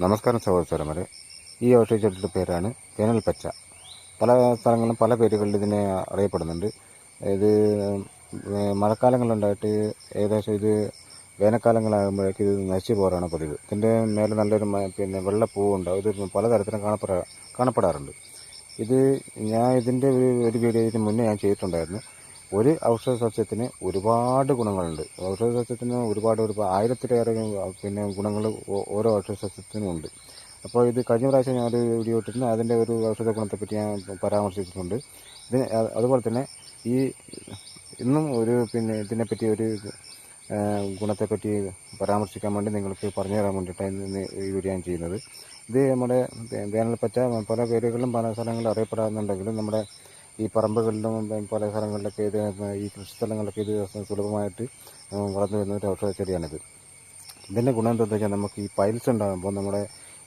നമസ്കാരം സഹോദരന്മാരെ. ഈ ഔഷധച്ചെടിയുടെ പേരാണ് വേനൽ പച്ച. പല സ്ഥലങ്ങളിലും പല പേരുകളിൽ ഇതിനെ അറിയപ്പെടുന്നുണ്ട്. ഇത് മഴക്കാലങ്ങളുണ്ടായിട്ട് ഏകദേശം ഇത് വേനൽക്കാലങ്ങളാകുമ്പോഴേക്ക് ഇത് നശിച്ചു പോകാറാണ് പതിവ്. ഇതിൻ്റെ മേലെ നല്ലൊരു വെള്ളപ്പൂവുണ്ടാവും. ഇത് പലതരത്തിലും കാണപ്പെടാറുണ്ട്. ഇത് ഞാൻ ഇതിൻ്റെ ഒരു വീഡിയോ ഇതിന് മുന്നേ ഞാൻ ചെയ്തിട്ടുണ്ടായിരുന്നു. ഒരു ഔഷധ സസ്യത്തിന് ഒരുപാട് ഗുണങ്ങളുണ്ട്. ഔഷധ സസ്യത്തിന് ഒരുപാട് ആയിരത്തിലേറെ ഗുണങ്ങൾ ഓരോ ഔഷധ സസ്യത്തിനും ഉണ്ട്. അപ്പോൾ ഇത് കഴിഞ്ഞ പ്രാവശ്യം ഞാനൊരു വീഡിയോ ഇട്ടിരുന്നു. അതിൻ്റെ ഒരു ഔഷധ ഗുണത്തെപ്പറ്റി ഞാൻ പരാമർശിച്ചിട്ടുണ്ട്. അതുപോലെ തന്നെ ഇന്നും ഇതിനെപ്പറ്റി ഒരു ഗുണത്തെപ്പറ്റി പരാമർശിക്കാൻ വേണ്ടി നിങ്ങൾക്ക് പറഞ്ഞു തരാൻ വേണ്ടിയിട്ടാണ് ഈ വീഡിയോ ഞാൻ ചെയ്യുന്നത്. ഇത് നമ്മുടെ വേനൽപ്പച്ച പല പേരുകളിലും പല സ്ഥലങ്ങളിലും അറിയപ്പെടാറുണ്ടെങ്കിലും നമ്മുടെ ഈ പറമ്പുകളിലും പല സ്ഥലങ്ങളിലൊക്കെ ഈ കൃഷിസ്ഥലങ്ങളിലൊക്കെ ഇത് സുലഭമായിട്ട് വളർന്നു വരുന്ന ഒരു ഔഷധ ചെടിയാണിത്. ഇതിൻ്റെ ഗുണം എന്താണെന്ന് വെച്ചാൽ നമുക്ക് ഈ പൈൽസ് ഉണ്ടാകുമ്പോൾ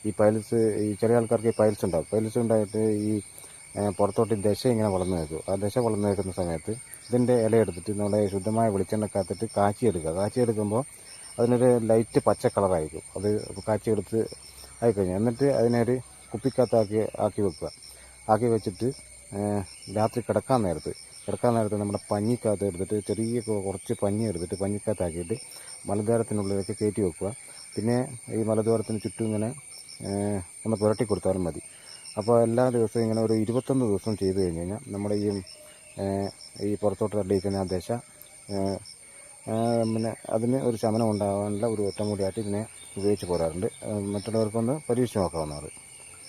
ഈ ചെറിയ ആൾക്കാർക്ക് ഈ പൈൽസ് ഉണ്ടാകും. പൈൽസ് ഉണ്ടായിട്ട് ഈ പുറത്തോട്ട് ദശ ഇങ്ങനെ വളർന്നു നിൽക്കും. ആ ദശ വളർന്നു നിൽക്കുന്ന സമയത്ത് ഇതിൻ്റെ ഇലയെടുത്തിട്ട് നമ്മുടെ ശുദ്ധമായ വെളിച്ചെണ്ണക്കകത്തിട്ട് കാച്ചിയെടുക്കുമ്പോൾ അതിനൊരു ലൈറ്റ് പച്ച കളറായിരിക്കും. അത് കാച്ചിയെടുത്ത് ആയിക്കഴിഞ്ഞാൽ എന്നിട്ട് അതിനൊരു കുപ്പിക്കകത്താക്കി ആക്കി വെച്ചിട്ട് രാത്രി കിടക്കാൻ നേരത്ത് നമ്മുടെ പഞ്ഞിക്കകത്ത് എടുത്തിട്ട് കുറച്ച് പഞ്ഞി എടുത്തിട്ട് പഞ്ഞിക്കകത്താക്കിയിട്ട് മലദ്വാരത്തിനുള്ളിലേക്ക് കയറ്റി വെക്കുക. പിന്നെ ഈ മലദ്വാരത്തിന് ചുറ്റും ഇങ്ങനെ ഒന്ന് പുരട്ടി കൊടുത്താലും മതി. അപ്പോൾ എല്ലാ ദിവസവും ഇങ്ങനെ ഒരു 21 ദിവസം ചെയ്ത് കഴിഞ്ഞ് കഴിഞ്ഞാൽ നമ്മുടെ ഈ പുറത്തോട്ട് തള്ളിയിരിക്കുന്ന ആ ദശ അതിന് ഒരു ശമനം ഉണ്ടാകാനുള്ള ഒരു ഒറ്റമൂടിയായിട്ട് ഇതിനെ ഉപയോഗിച്ച് പോരാറുണ്ട്. മറ്റുള്ളവർക്കൊന്ന് പരീക്ഷിച്ച് നോക്കാവുന്നതാണ്.